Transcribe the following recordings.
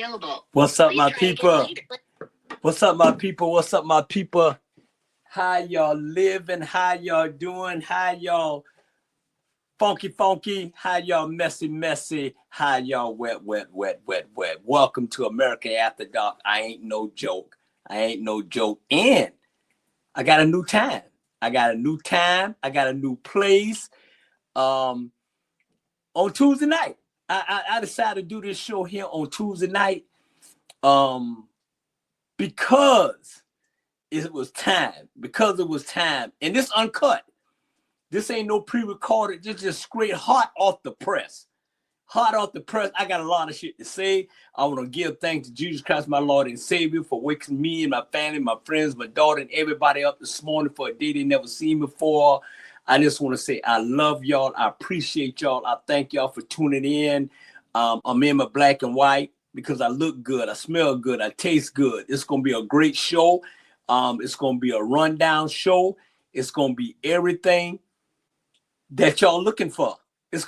available. What's up, my people? What's up, my people? What's up, my people? How y'all living? How y'all doing? How y'all funky? How y'all messy? How y'all wet? Welcome to America After Dark. I ain't no joke. And I got a new time. I got a new place. On Tuesday night. I decided to do this show here on Tuesday night. Because it was time. And this uncut. This ain't no pre-recorded. This just straight hot off the press. I got a lot of shit to say. I want to give thanks to Jesus Christ, my Lord and Savior, for waking me and my family, my friends, my daughter, and everybody up this morning for a day they never seen before. I just want to say I love y'all. I appreciate y'all. I thank y'all for tuning in. I'm in my black and white because I look good. I smell good. I taste good. It's going to be a great show. It's going to be a rundown show. It's going to be everything that y'all looking for. I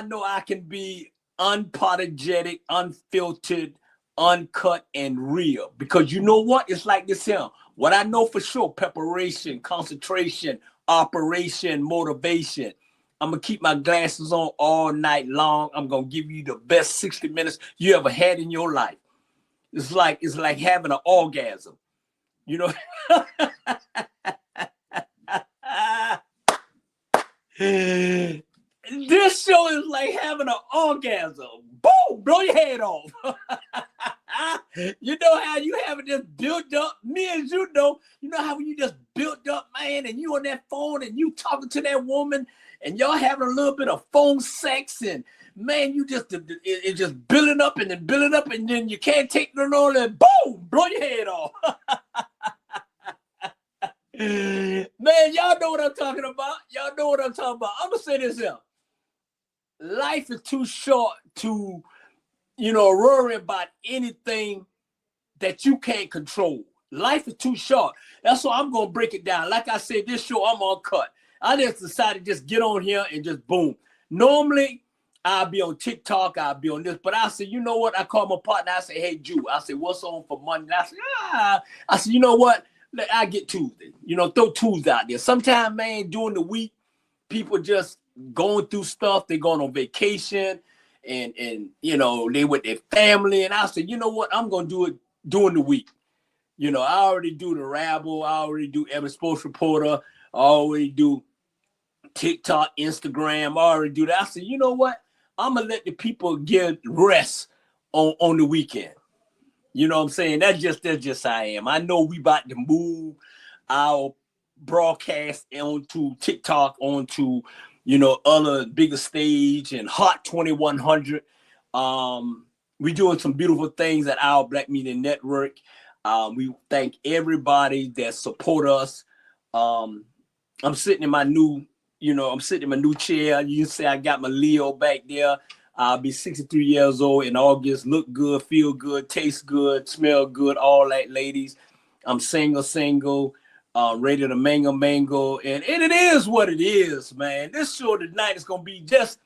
know I can be unapologetic, unfiltered, uncut, and real. Because you know what? It's like this here. What I know for sure, preparation, concentration, operation, motivation. I'm going to keep my glasses on all night long. I'm going to give you the best 60 minutes you ever had in your life. It's like having an orgasm. You know? This show is like having an orgasm. Boom! Blow your head off. You know how you have it just built up? Me and you know how when you just built up, man, and you on that phone and you talking to that woman and y'all having a little bit of phone sex and man, it's just building up and then you can't take no more and boom! Blow your head off. Man, y'all know what I'm talking about. I'm gonna say this here. Life is too short to, worry about anything that you can't control. Life is too short. That's why I'm gonna break it down. Like I said, this show I'm uncut. I just decided to just get on here and just boom. Normally, I'll be on TikTok, I'll be on this, but I said, you know what? I call my partner. I say, hey, Jew. I said, what's on for Monday? I said, you know what? I get Tuesday. Throw Tuesday out there. Sometimes, man, during the week, people just going through stuff. They going on vacation and they with their family. And I said, you know what? I'm going to do it during the week. I already do the Rabble. I already do every sports reporter. I already do TikTok, Instagram. I already do that. I said, you know what? I'm going to let the people get rest on the weekend. You know what I'm saying? That's just how I am. I know we about to move our broadcast onto TikTok, onto, other bigger stage and Hot 2100. We doing some beautiful things at our Black Media Network. We thank everybody that support us. I'm sitting in my new chair. You can say I got my Leo back there. I'll be 63 years old in August. Look good, feel good, taste good, smell good, all that, ladies. I'm single, ready to mango. And it is what it is, man. This show tonight is going to be just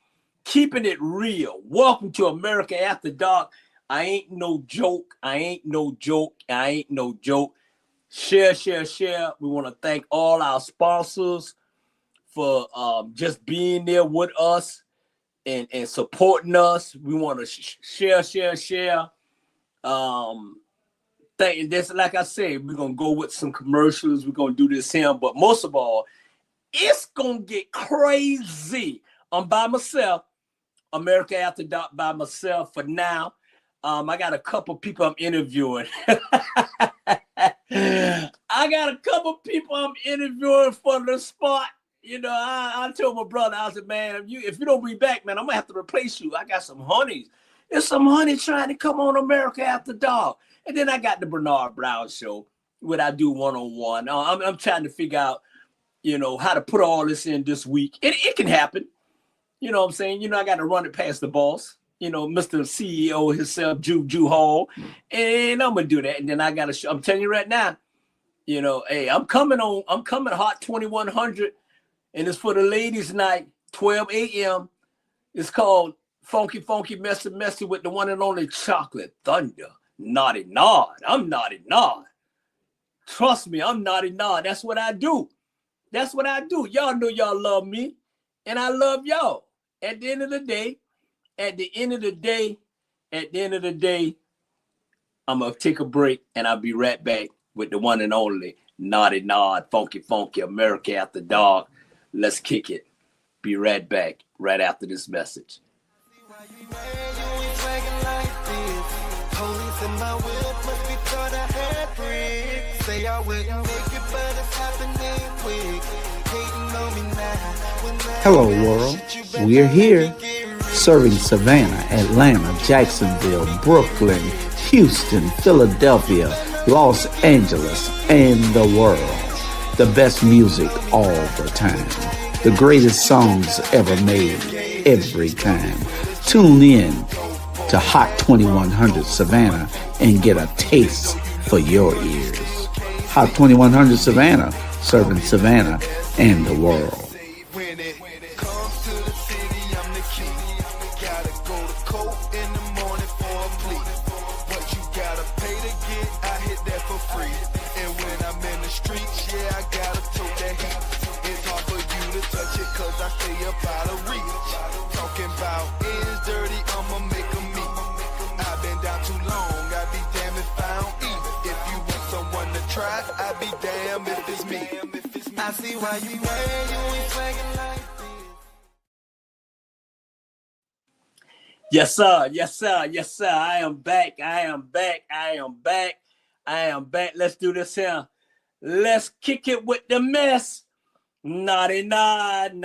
keeping it real. Welcome to America After Dark. I ain't no joke. Share. We want to thank all our sponsors for just being there with us. And supporting us. We want to share. This, like I said, we're gonna go with some commercials. We're gonna do this here, but most of all, it's gonna get crazy. I'm by myself. America After Dark by myself for now. I got a couple people I'm interviewing. For the spot. I told my brother, I said, man, if you don't be back, man, I'm going to have to replace you. I got some honeys. There's some honeys trying to come on America After Dark. And then I got the Bernard Brown Show, where I do one-on-one. I'm trying to figure out, how to put all this in this week. It can happen. You know what I'm saying? I got to run it past the boss. Mr. CEO himself, Jew Hall. And I'm going to do that. And then I got to show. I'm telling you right now, hey, I'm coming Hot 2100. And it's for the ladies' night, 12 a.m. It's called Funky, funky, messy, messy with the one and only Chocolate Thunder. Naughty Nod. I'm Naughty Nod. Trust me, I'm Naughty Nod. That's what I do. That's what I do. Y'all know y'all love me, and I love y'all. At the end of the day, I'm going to take a break, and I'll be right back with the one and only Naughty Nod, Funky, Funky, America After Dark. Let's kick it. Be right back, right after this message. Hello, world. We're here, serving Savannah, Atlanta, Jacksonville, Brooklyn, Houston, Philadelphia, Los Angeles, and the world. The best music all the time. The greatest songs ever made, every time. Tune in to Hot 2100 Savannah and get a taste for your ears. Hot 2100 Savannah, serving Savannah and the world. I see why you ain't swagging like this. Yes, sir. Yes, sir. Yes, sir. I am back. Let's do this here. Let's kick it with the mess. Naughty Nod. You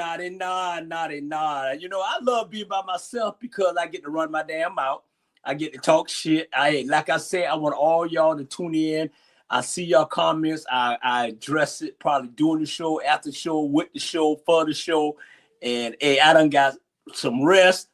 know, I love being by myself because I get to run my damn mouth. I get to talk shit. Like I said, I want all y'all to tune in. I see y'all comments. I address it probably during the show, after the show, with the show, for the show. And hey, I done got some rest.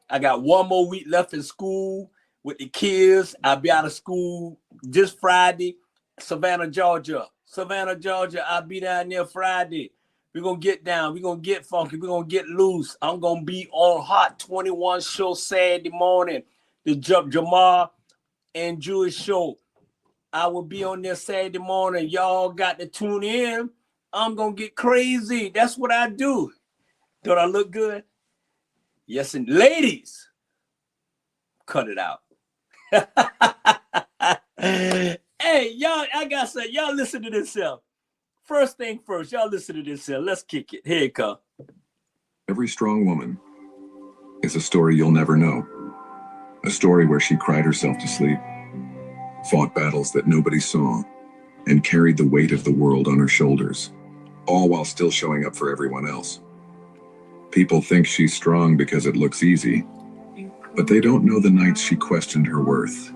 I got one more week left in school with the kids. I'll be out of school this Friday. Savannah, Georgia. I'll be down there Friday. We're going to get down. We're going to get funky. We're going to get loose. I'm going to be on Hot 21 show Saturday morning. The Jamal and Jewish show. I will be on there Saturday morning. Y'all got to tune in. I'm going to get crazy. That's what I do. Don't I look good? Yes, and ladies, cut it out. Hey, y'all, I got to say, y'all listen to this here. First thing first, y'all listen to this here. Let's kick it. Here it comes. Every strong woman is a story you'll never know. A story where she cried herself to sleep, fought battles that nobody saw, and carried the weight of the world on her shoulders, all while still showing up for everyone else. People think she's strong because it looks easy, but they don't know the nights she questioned her worth,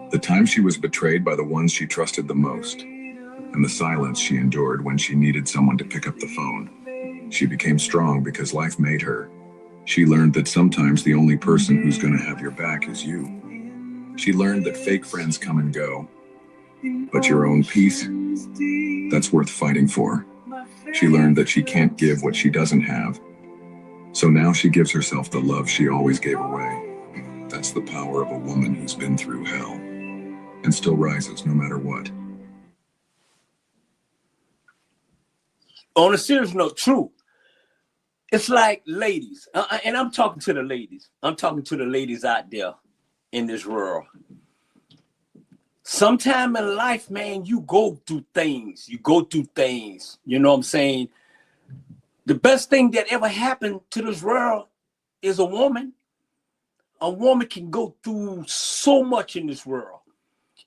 the time she was betrayed by the ones she trusted the most, and the silence she endured when she needed someone to pick up the phone. She became strong because life made her. She learned that sometimes the only person who's going to have your back is you. She learned that fake friends come and go, but your own peace, that's worth fighting for. She learned that she can't give what she doesn't have, so now she gives herself the love she always gave away. That's the power of a woman who's been through hell and still rises no matter what. On a serious note, true. It's like ladies, and I'm talking to the ladies. I'm talking to the ladies out there in this world. Sometime in life, man, you go through things. You know what I'm saying? The best thing that ever happened to this world is a woman. A woman can go through so much in this world.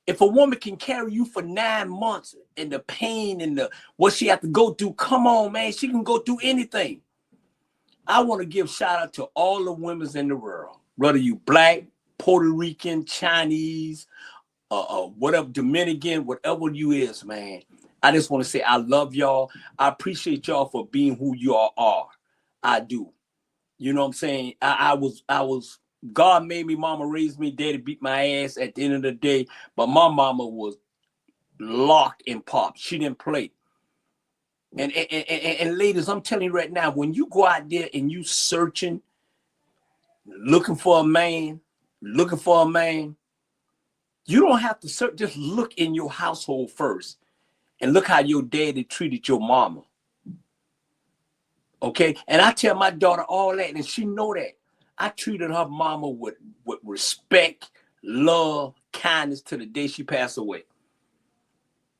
If a woman can carry you for 9 months and the pain and what she had to go through, come on, man, she can go through anything. I want to give shout out to all the women in the world, whether you black, Puerto Rican, Chinese, whatever, Dominican, whatever you is, man. I just want to say I love y'all. I appreciate y'all for being who you all are. I do. You know what I'm saying? I was, God made me, mama raised me, daddy beat my ass at the end of the day, but my mama was locked and popped. She didn't play. And ladies, I'm telling you right now, when you go out there and you searching, looking for a man, you don't have to search. Just look in your household first and look how your daddy treated your mama. Okay? And I tell my daughter all that, and she know that. I treated her mama with respect, love, kindness to the day she passed away.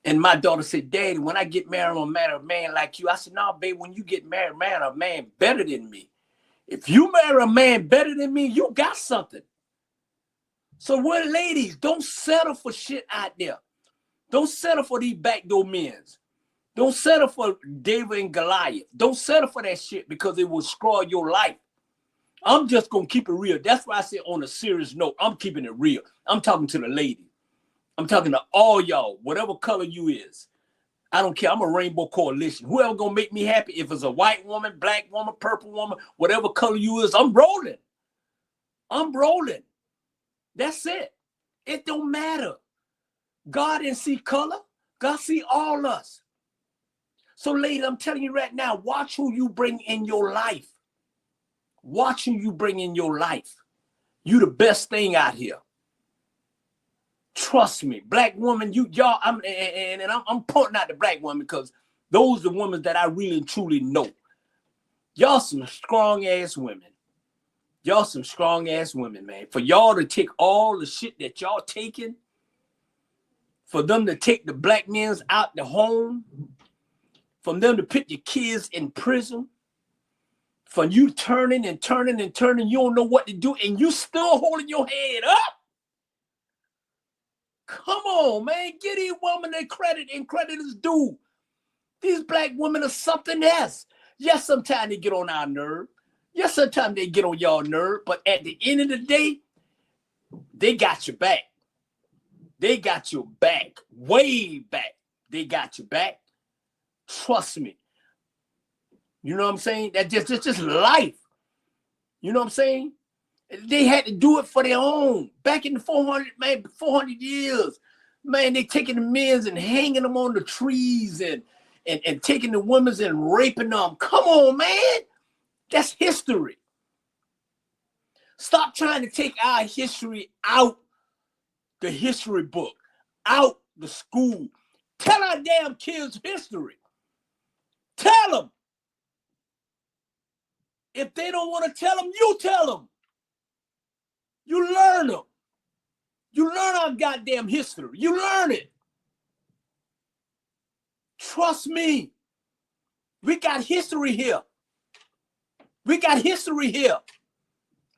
And my daughter said, Daddy, when I get married, I'm gonna marry a man like you. I said, no, babe, when you get married, marry a man better than me. If you marry a man better than me, you got something. So we're ladies, don't settle for shit out there. Don't settle for these backdoor men. Don't settle for David and Goliath. Don't settle for that shit because it will destroy your life. I'm just going to keep it real. That's why I said on a serious note, I'm keeping it real. I'm talking to the lady. I'm talking to all y'all, whatever color you is. I don't care. I'm a rainbow coalition. Whoever going to make me happy, if it's a white woman, black woman, purple woman, whatever color you is, I'm rolling. I'm rolling. That's it. It don't matter. God didn't see color. God see all us. So, lady, I'm telling you right now, watch who you bring in your life. Watch who you bring in your life. You the best thing out here. Trust me, black woman, y'all. I'm pointing out the black women because those are the women that I really and truly know. Y'all some strong ass women. Y'all some strong ass women, man. For y'all to take all the shit that y'all taking, for them to take the black men's out the home, for them to put your kids in prison, for you turning and turning and turning, you don't know what to do, and you still holding your head up. Come on, man. Give these women their credit, and credit is due. These black women are something else. Yes, sometimes they get on our nerve. Yes, sometimes they get on y'all nerve, but at the end of the day, they got your back. They got your back. Way back. They got your back. Trust me. You know what I'm saying? That's just life. You know what I'm saying? They had to do it for their own. Back in the 400 years, man, they taking the men's and hanging them on the trees and taking the women's and raping them. Come on, man. That's history. Stop trying to take our history out the history book, out the school. Tell our damn kids history. Tell them. If they don't want to tell them, you tell them. You learn them. You learn our goddamn history. You learn it. Trust me. We got history here. We got history here.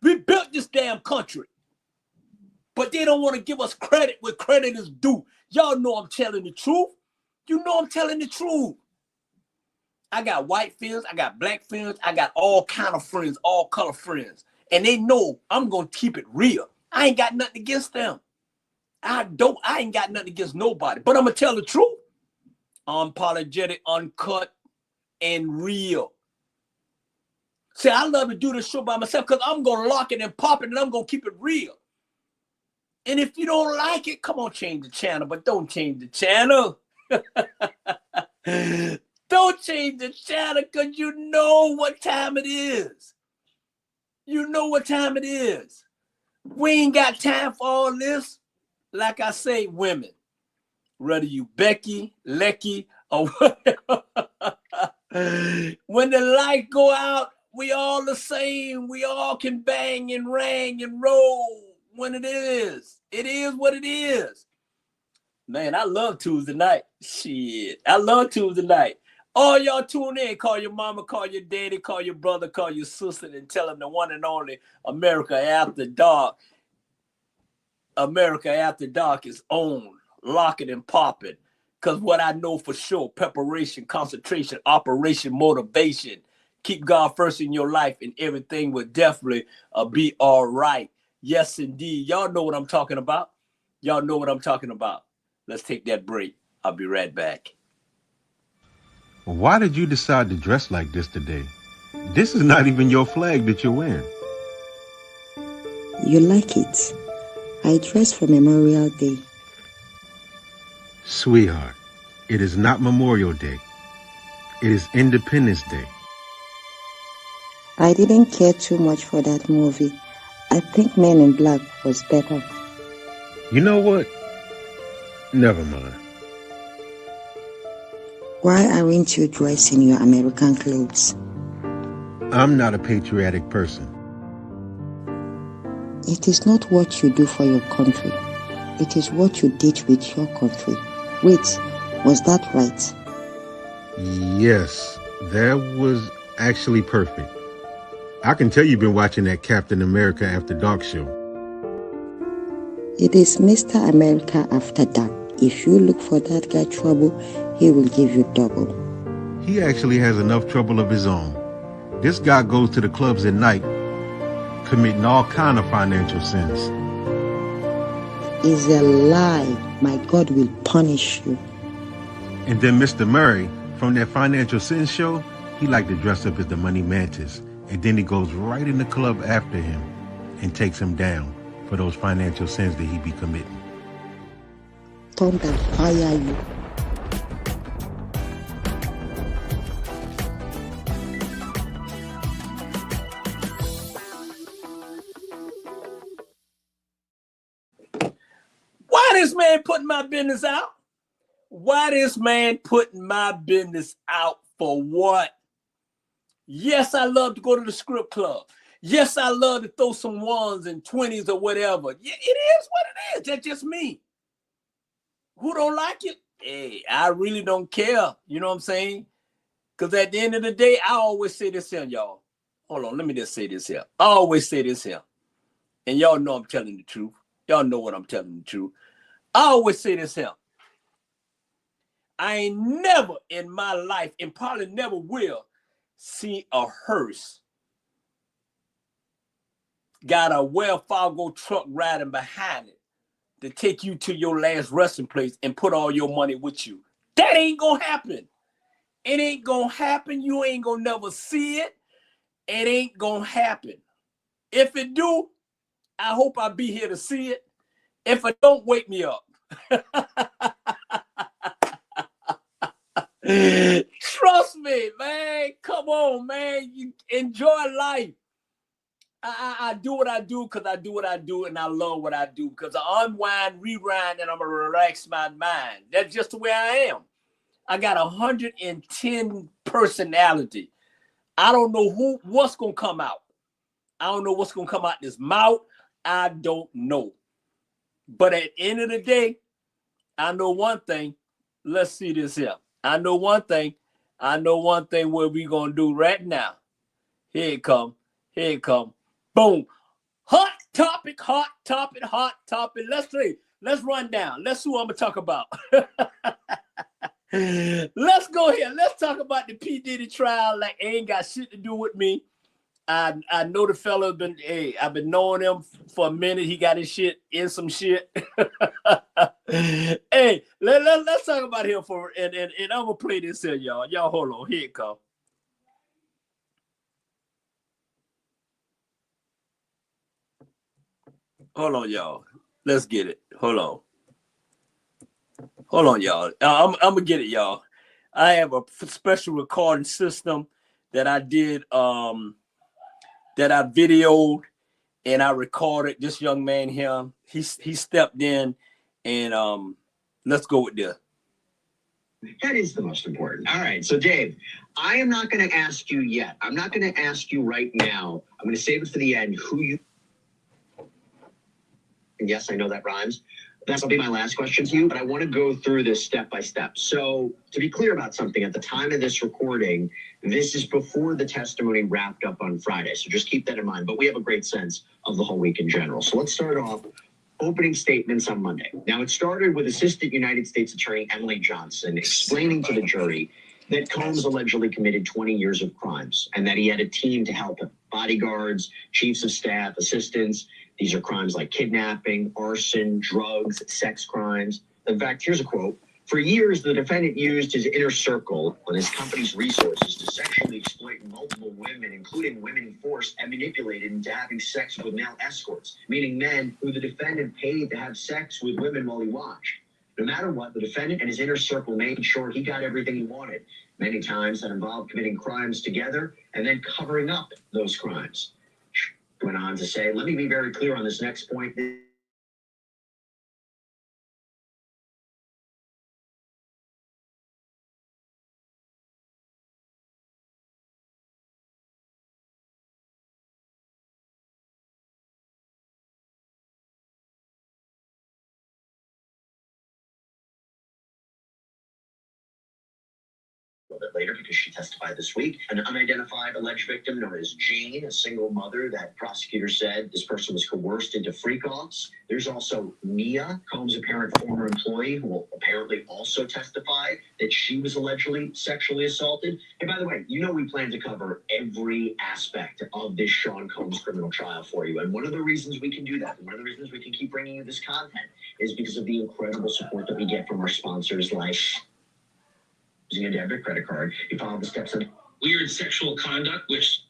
We built this damn country. But they don't want to give us credit where credit is due. Y'all know I'm telling the truth. You know I'm telling the truth. I got white friends. I got black friends. I got all kind of friends, all color friends. And they know I'm going to keep it real. I ain't got nothing against them. I ain't got nothing against nobody. But I'm going to tell the truth. Unapologetic, uncut, and real. See, I love to do this show by myself because I'm going to lock it and pop it and I'm going to keep it real. And if you don't like it, come on, change the channel. But don't change the channel. Don't change the channel because you know what time it is. You know what time it is. We ain't got time for all this. Like I say, women, whether you Becky, Lecky, or whatever, when the light go out, we all the same. We all can bang and rang and roll when it is. It is what it is. Man, I love Tuesday night. Shit, I love Tuesday night. All y'all tune in. Call your mama, call your daddy, call your brother, call your sister, and tell them the one and only America After Dark. America After Dark is on. Lock it and pop it. Because what I know for sure, preparation, concentration, operation, motivation. Keep God first in your life and everything will definitely be all right. Yes, indeed. Y'all know what I'm talking about. Y'all know what I'm talking about. Let's take that break. I'll be right back. Why did you decide to dress like this today? This is not even your flag that you're wearing. You like it? I dress for Memorial Day. Sweetheart, it is not Memorial Day. It is Independence Day. I didn't care too much for that movie. I think Men in Black was better. You know what? Never mind. Why aren't you dressed in your American clothes? I'm not a patriotic person. It is not what you do for your country. It is what you did with your country. Wait, was that right? Yes, that was actually perfect. I can tell you've been watching that Captain America After Dark show. It is Mr. America After Dark. If you look for that guy trouble, he will give you double. He actually has enough trouble of his own. This guy goes to the clubs at night, committing all kind of financial sins. It's a lie. My God will punish you. And then Mr. Murray, from that financial sins show, he liked to dress up as the Money Mantis. And then he goes right in the club after him and takes him down for those financial sins that he be committing. Thunder fire you. Why this man putting my business out? Why this man putting my business out for what? Yes, I love to go to the script club. Yes, I love to throw some ones and 20s or whatever. Yeah, it is what it is. That's just me. Who don't like it? Hey, I really don't care. You know what I'm saying? Because at the end of the day, I always say this here, y'all. Hold on, let me just say this here. I always say this here. And y'all know I'm telling the truth. Y'all know what I'm telling the truth. I always say this here. I ain't never in my life, and probably never will, see a hearse got a Wells Fargo truck riding behind it to take you to your last resting place and put all your money with you. That ain't gonna happen. It ain't gonna happen. You ain't gonna never see it. It ain't gonna happen. If it do, I hope I be here to see it. If it don't, wake me up. Trust me, man. Come on, man. You enjoy life. I do what I do because I do what I do and I love what I do because I unwind, rewind, and I'm going to relax my mind. That's just the way I am. I got 110 personality. I don't know what's going to come out. I don't know what's going to come out this mouth. I don't know. But at the end of the day, I know one thing. Let's see this here. I know one thing. I know one thing what we going to do right now. Here it come. Here it come. Boom. Hot topic, hot topic, hot topic. Let's see. Let's run down. Let's see what I'm going to talk about. Let's go here. Let's talk about the P. Diddy trial like it ain't got shit to do with me. I know the fella been, hey, I've been knowing him for a minute. He got his shit in some shit. Hey, let's talk about him for, and I'm going to play this here, y'all. Y'all hold on. Here it comes. Hold on, y'all. Let's get it. Hold on. Hold on, y'all. I'm going to get it, y'all. I have a special recording system that I did, that I videoed and I recorded this young man here. He stepped in and let's go with this. That is the most important. All right. So, Dave, I am not going to ask you yet. I'm not going to ask you right now. I'm going to save it for the end. Who you. And yes, I know that rhymes. That'll be my last question to you, but I want to go through this step by step. So, to be clear about something, at the time of this recording, this is before the testimony wrapped up on Friday. So just keep that in mind. But we have a great sense of the whole week in general. So let's start off. Opening statements on Monday. Now, it started with Assistant United States Attorney Emily Johnson explaining to the jury that Combs allegedly committed 20 years of crimes and that he had a team to help him. Bodyguards, chiefs of staff, assistants. These are crimes like kidnapping, arson, drugs, sex crimes. In fact, here's a quote. For years, the defendant used his inner circle and his company's resources to sexually exploit multiple women, including women he forced and manipulated into having sex with male escorts, meaning men who the defendant paid to have sex with women while he watched. No matter what, the defendant and his inner circle made sure he got everything he wanted. Many times that involved committing crimes together and then covering up those crimes. Went on to say, let me be very clear on this next point. Bit later because she testified this week. An unidentified alleged victim known as Jane, a single mother that prosecutors said this person was coerced into freak-offs. There's also Mia, Combs' apparent former employee, who will apparently also testify that she was allegedly sexually assaulted. And by the way, you know we plan to cover every aspect of this Sean Combs criminal trial for you. And one of the reasons we can do that, and one of the reasons we can keep bringing you this content, is because of the incredible support that we get from our sponsors like using a debit credit card. You follow the steps of weird sexual conduct, which...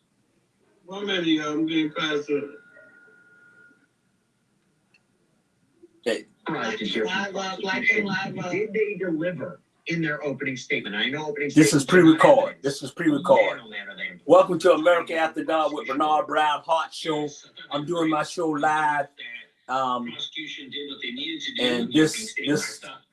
One minute, I'm getting past it. Did they deliver in their opening statement? I know opening This is statement. pre-recorded. This is pre-recorded. Welcome to America After Dark with Bernard Brown Hot Show. I'm doing my show live. And this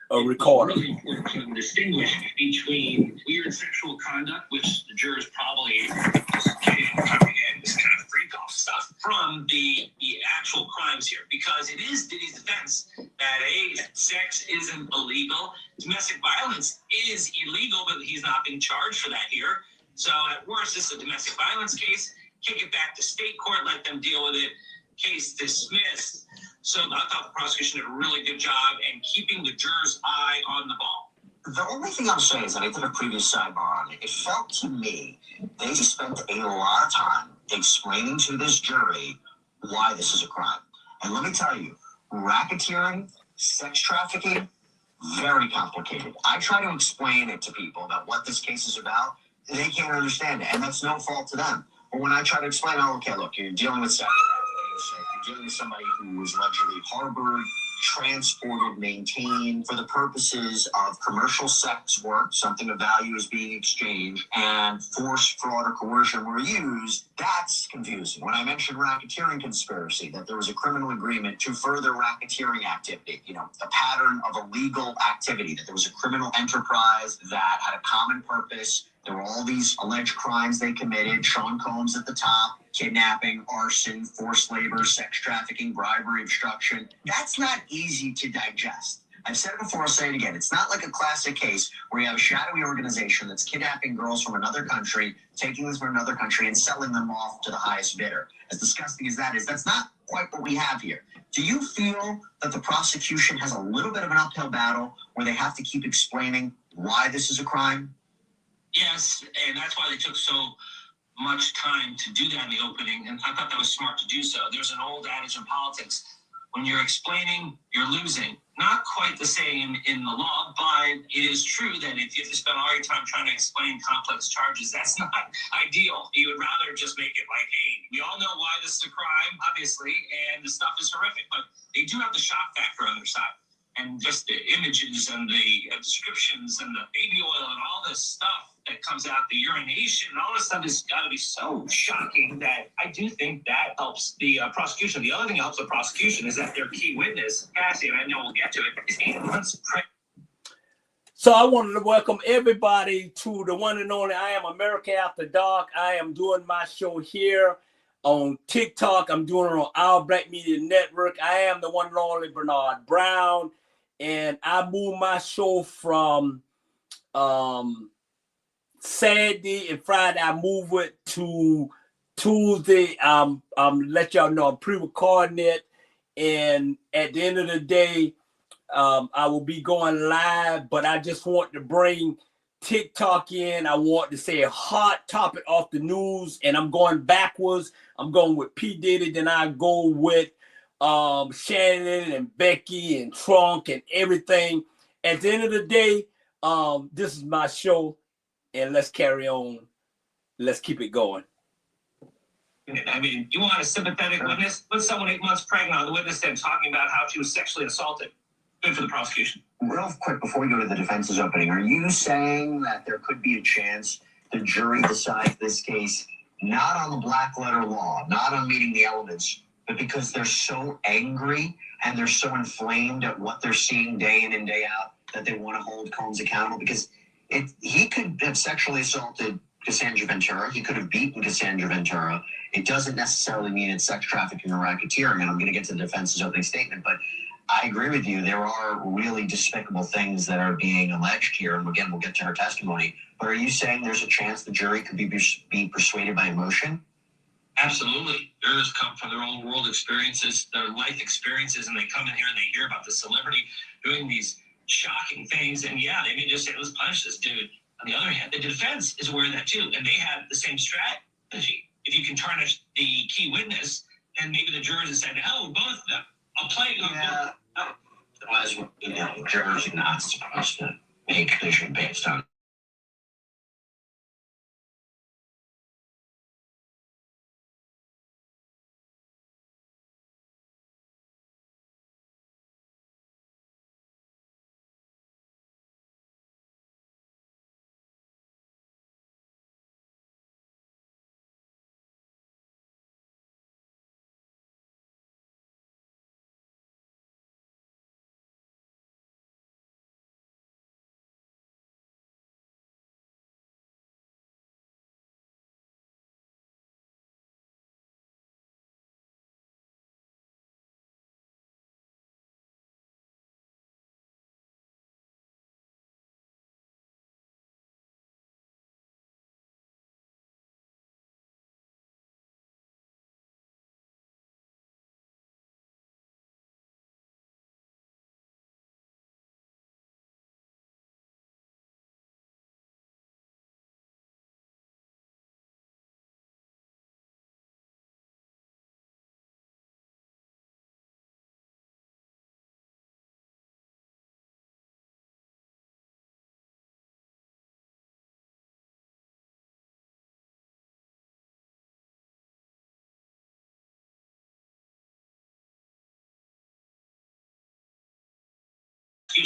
a recorder. Really important to distinguish between weird sexual conduct, which the jurors probably just coming in, this kind of freak-off stuff, from the actual crimes here. Because it is Diddy's defense that sex isn't illegal. Domestic violence is illegal, but he's not being charged for that here. So at worst, this is a domestic violence case. Kick it back to state court, let them deal with it. Case dismissed. So I thought the prosecution did a really good job in keeping the jurors' eye on the ball. The only thing I'll say is that I did a previous sidebar on it. It felt to me they spent a lot of time explaining to this jury why this is a crime. And let me tell you, racketeering, sex trafficking, very complicated. I try to explain it to people about what this case is about. They can't understand it, and that's no fault to them. But when I try to explain, oh, okay, look, you're dealing with sex trafficking. You're dealing with somebody who was allegedly harbored, transported, maintained for the purposes of commercial sex work, something of value is being exchanged, and force, fraud, or coercion were used. That's confusing. When I mentioned racketeering conspiracy, that there was a criminal agreement to further racketeering activity, a pattern of illegal activity, that there was a criminal enterprise that had a common purpose. There were all these alleged crimes they committed. Sean Combs at the top, kidnapping, arson, forced labor, sex trafficking, bribery, obstruction. That's not easy to digest. I've said it before, I'll say it again. It's not like a classic case where you have a shadowy organization that's kidnapping girls from another country, taking them from another country, and selling them off to the highest bidder. As disgusting as that is, that's not quite what we have here. Do you feel that the prosecution has a little bit of an uphill battle where they have to keep explaining why this is a crime? Yes, and that's why they took so much time to do that in the opening, and I thought that was smart to do so. There's an old adage in politics, when you're explaining, you're losing. Not quite the same in the law, but it is true that if you have to spend all your time trying to explain complex charges, that's not ideal. You would rather just make it like, hey, we all know why this is a crime, obviously, and the stuff is horrific, but they do have the shock factor on their side. And just the images and the descriptions and the baby oil and all this stuff that comes out, the urination and all this stuff has got to be so shocking that I do think that helps the prosecution. The other thing that helps the prosecution is that their key witness, Cassie, and I know we'll get to it, is 8 months pregnant. So I wanted to welcome everybody to the one and only I Am America After Dark. I am doing my show here on TikTok. I'm doing it on Our Black Media Network. I am the one and only Bernard Brown. And I moved my show from Saturday and Friday. I moved it to Tuesday. Let y'all know I'm pre-recording it. And at the end of the day, I will be going live. But I just want to bring TikTok in. I want to say a hot topic off the news. And I'm going backwards. I'm going with P. Diddy. Then I go with Shannon and Becky and Trunk and everything. At the end of the day, this is my show, and let's carry on. Let's keep it going. I mean, you want a sympathetic witness? Put someone 8 months pregnant on the witness stand talking about how she was sexually assaulted. Good for the prosecution. Real quick, before we go to the defense's opening, are you saying that there could be a chance the jury decides this case not on the black letter law, not on meeting the elements, but because they're so angry and they're so inflamed at what they're seeing day in and day out that they want to hold Combs accountable. Because he could have sexually assaulted Cassandra Ventura. He could have beaten Cassandra Ventura. It doesn't necessarily mean it's sex trafficking or racketeering. And I'm going to get to the defense's opening statement, but I agree with you. There are really despicable things that are being alleged here. And again, we'll get to her testimony. But are you saying there's a chance the jury could be persuaded by emotion? Absolutely. Jurors come from their own world experiences, their life experiences, and they come in here and they hear about the celebrity doing these shocking things. And yeah, they may just say, let's punish this dude. On the other hand, the defense is aware of that too. And they have the same strategy. If you can tarnish the key witness, then maybe the jurors have said, oh, both of them. I'll play you. Yeah. As you know, jurors are not supposed to make a decision based on.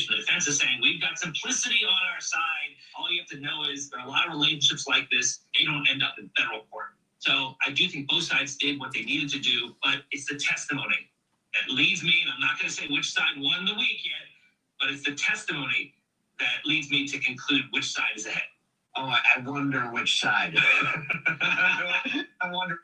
The defense is saying we've got simplicity on our side. All you have to know is there are a lot of relationships like this. They don't end up in federal court. So I do think both sides did what they needed to do, but it's the testimony that leads me, and I'm not going to say which side won the week yet, but it's the testimony that leads me to conclude which side is ahead. Oh, I wonder which side. I wonder.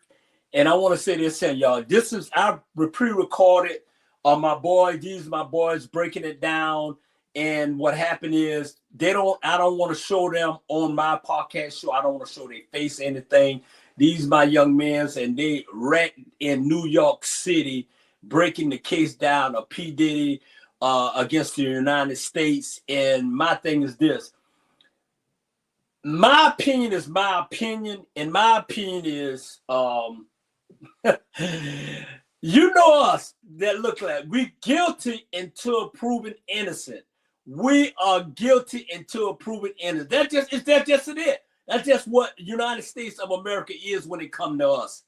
And I want to say this here, y'all. This is I pre-recorded on my boy. These are my boys breaking it down. And what happened is I don't want to show them on my podcast show. I don't want to show their face or anything. These my young men, and they ran in New York City, breaking the case down of P. Diddy against the United States. And my thing is this. My opinion is my opinion. And my opinion is you know us that look like we guilty until proven innocent. We are guilty until proven innocent. That's just it. That's just what United States of America is when it comes to us.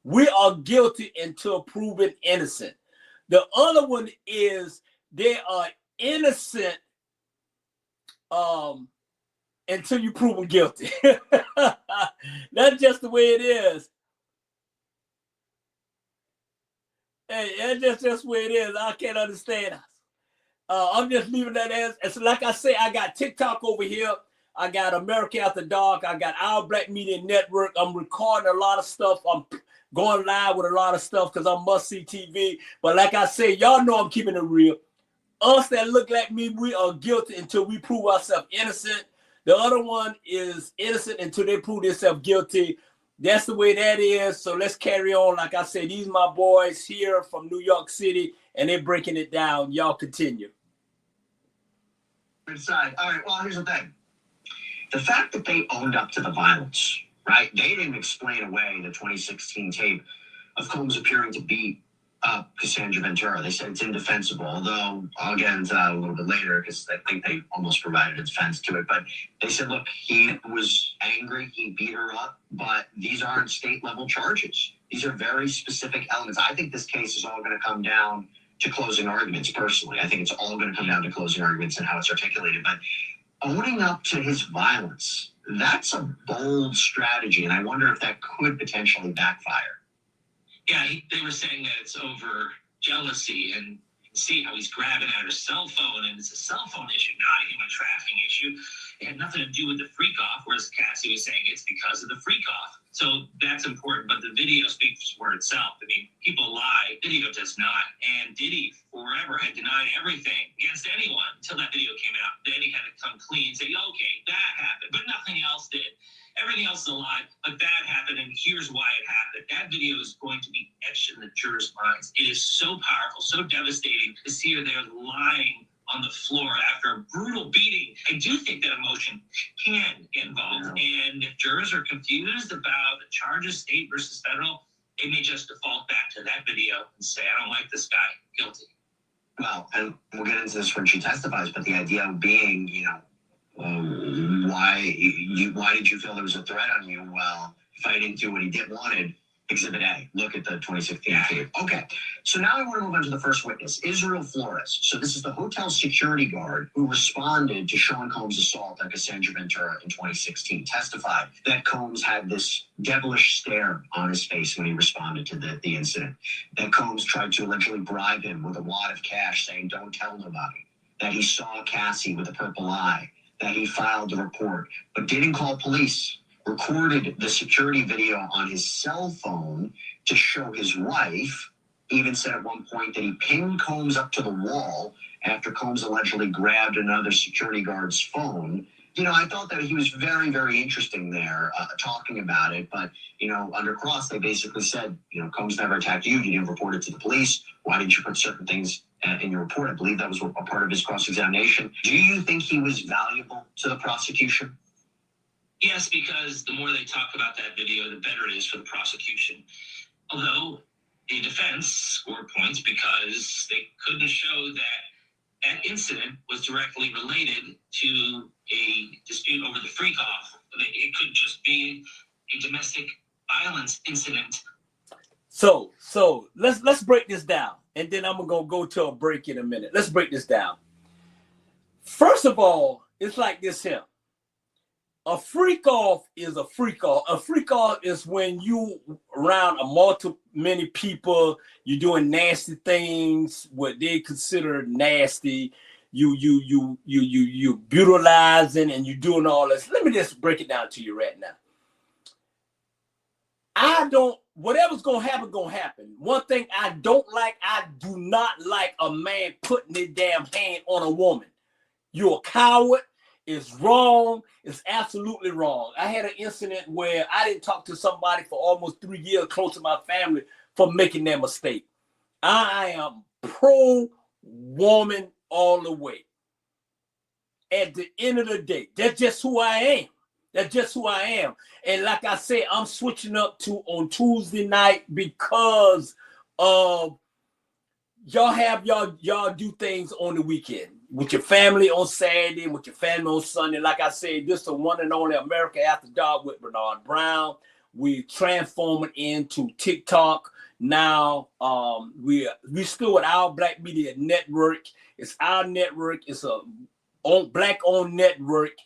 We are guilty until proven innocent. The other one is they are innocent until you prove them guilty. That's just the way it is. Hey, that's just the way it is. I can't understand us. I'm just leaving that as like I say, I got TikTok over here. I got America After Dark. I got Our Black Media Network. I'm recording a lot of stuff. I'm going live with a lot of stuff because I'm must-see TV. But like I say, y'all know I'm keeping it real. Us that look like me, we are guilty until we prove ourselves innocent. The other one is innocent until they prove themselves guilty. That's the way that is. So let's carry on. Like I said, these are my boys here from New York City, and they're breaking it down. Y'all continue. Inside. All right, well, here's the thing. The fact that they owned up to the violence, right? They didn't explain away the 2016 tape of Combs appearing to beat up Cassandra Ventura. They said it's indefensible, although I'll get into that a little bit later because I think they almost provided a defense to it. But they said, look, he was angry, he beat her up, but these aren't state-level charges. These are very specific elements. I think this case is all going to come down to closing arguments, personally. I think it's all going to come down to closing arguments and how it's articulated. But owning up to his violence, That's a bold strategy, and I wonder if that could potentially backfire. Yeah, they were saying that it's over jealousy, and see how he's grabbing at her cell phone, and it's a cell phone issue, not a human trafficking issue. It had nothing to do with the freak off, whereas Cassie was saying it's because of the freak off. So that's important, but the video speaks for itself. I mean, people lie, video does not. And Diddy forever had denied everything against anyone until that video came out. Then he had to come clean and say, okay, that happened, but nothing else did. Everything else is a lie, but that happened, and here's why it happened. That video is going to be etched in the jurors' minds. It is so powerful, so devastating to see her there lying on the floor after a brutal beating. I do think that emotion can get involved, and if jurors are confused about the charges, state versus federal, they may just default back to that video and say, I don't like this guy, guilty. Well, and we'll get into this when she testifies, but the idea being, why did you feel there was a threat on you? Well, if I didn't do what he wanted, Exhibit A. Look at the 2016 tape. Okay, so now I want to move on to the first witness, Israel Flores. So this is the hotel security guard who responded to Sean Combs' assault at Cassandra Ventura in 2016. Testified that Combs had this devilish stare on his face when he responded to the incident. That Combs tried to allegedly bribe him with a wad of cash, saying, "Don't tell nobody." That he saw Cassie with a purple eye. That he filed the report, but didn't call police. Recorded the security video on his cell phone to show his wife. Even said at one point that he pinned Combs up to the wall after Combs allegedly grabbed another security guard's phone. I thought that he was very, very interesting there talking about it. But, under cross, they basically said, Combs never attacked you. You didn't report it to the police. Why didn't you put certain things in your report? I believe that was a part of his cross-examination. Do you think he was valuable to the prosecution? Yes, because the more they talk about that video, the better it is for the prosecution. Although the defense scored points because they couldn't show that incident was directly related to a dispute over the freak-off. It could just be a domestic violence incident. So let's break this down, and then I'm gonna go to a break in a minute. Let's break this down. First of all, it's like this here. A freak off is a freak off. A freak off is when you around many people, you're doing nasty things, what they consider nasty. You brutalizing and you doing all this. Let me just break it down to you right now. Whatever's gonna happen. One thing I do not like a man putting his damn hand on a woman. You're a coward. It's wrong. It's absolutely wrong. I had an incident where I didn't talk to somebody for almost 3 years, close to my family, for making that mistake. I am pro-woman all the way. At the end of the day, that's just who I am. And like I said, I'm switching up to on Tuesday night because of y'all do things on the weekend. With your family on Saturday, with your family on Sunday. Like I said, this is the one and only America After Dark with Bernard Brown. We transform it into TikTok. Now we still with our Black Media Network. It's our network. It's a Black-owned network.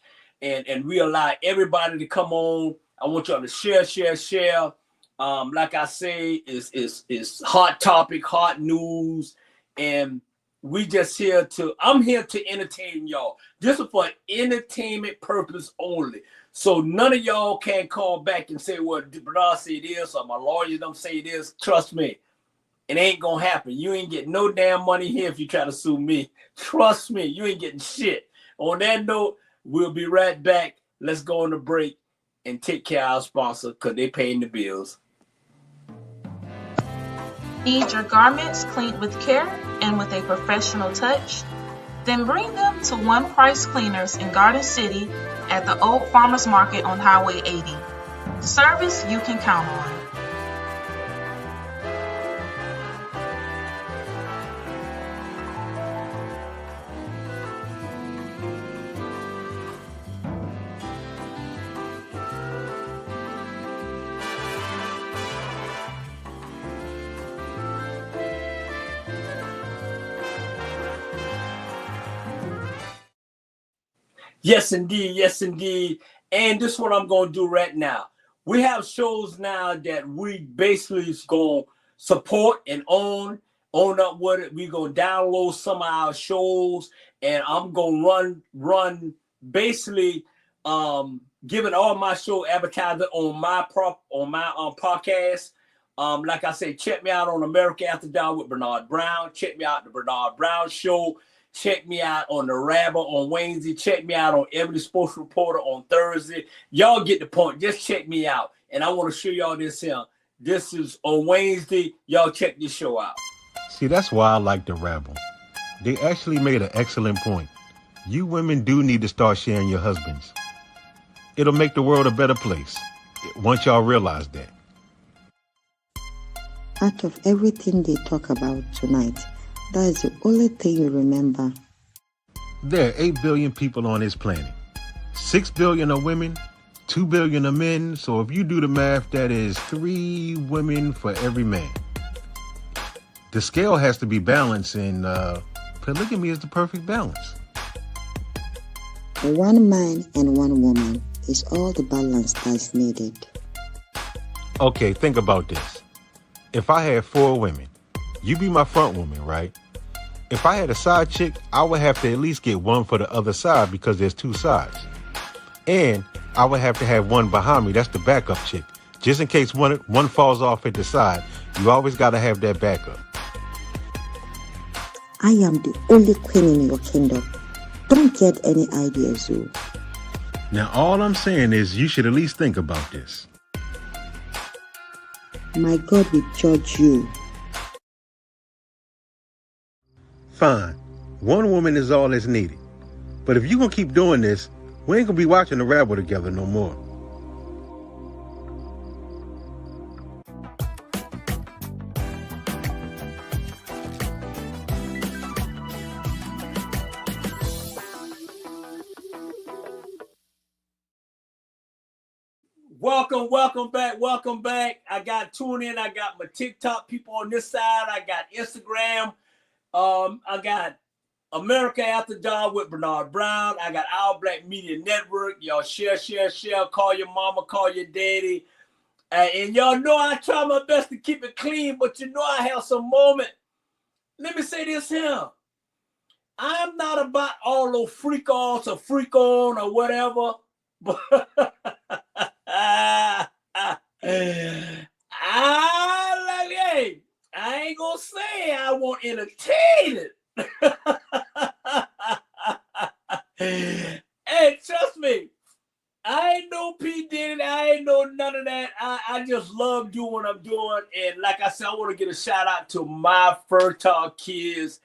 And we allow everybody to come on. I want y'all to share. Like I say, it's hot topic, hot news, and I'm here to entertain y'all. This is for entertainment purpose only. So none of y'all can call back and say, well, Bernard say this, or my lawyers don't say this. Trust me, it ain't gonna happen. You ain't getting no damn money here if you try to sue me. Trust me, you ain't getting shit. On that note, we'll be right back. Let's go on a break and take care of our sponsor because they paying the bills. Need your garments cleaned with care and with a professional touch? Then bring them to One Price Cleaners in Garden City at the Old Farmers Market on Highway 80. Service you can count on. Yes, indeed. And this is what I'm going to do right now. We have shows now that we basically is going to support and own up with it. We're going to download some of our shows, and I'm going to run basically giving all my show advertising on my podcast. Like I said, check me out on America After Dark with Bernard Brown. Check me out the Bernard Brown Show. Check me out on the Rabble on Wednesday. Check me out on Every Sports Reporter on Thursday. Y'all get the point. Just check me out. And I want to show y'all this here. This is on Wednesday. Y'all check this show out. See, that's why I like the Rabble. They actually made an excellent point. You women do need to start sharing your husbands. It'll make the world a better place once y'all realize that. Out of everything they talk about tonight, that is the only thing you remember. There are 8 billion people on this planet. 6 billion are women, 2 billion are men. So if you do the math, that is 3 women for every man. The scale has to be balanced, and polygamy is the perfect balance. One man and one woman is all the balance that's needed. Okay, think about this. If I had 4 women, you be my front woman, right? If I had a side chick, I would have to at least get one for the other side because there's 2 sides. And I would have to have one behind me. That's the backup chick. Just in case one falls off at the side, you always got to have that backup. I am the only queen in your kingdom. Don't get any ideas, Zoo. Now, all I'm saying is you should at least think about this. My God will judge you. Fine. One woman is all that's needed. But if you're going to keep doing this, we ain't going to be watching the Rabble together no more. Welcome back. I got TuneIn. I got my TikTok people on this side. I got Instagram. I got America After Dark with Bernard Brown. I got Our Black Media Network. Y'all share. Call your mama, call your daddy. And y'all know I try my best to keep it clean, but you know I have some moment. Let me say this here. I'm not about all those freak offs or freak on or whatever. But I ain't gonna say I won't entertain it. Hey, trust me, I ain't no P. Diddy, I ain't no none of that. I just love doing what I'm doing. And like I said, I want to get a shout out to my fertile kids.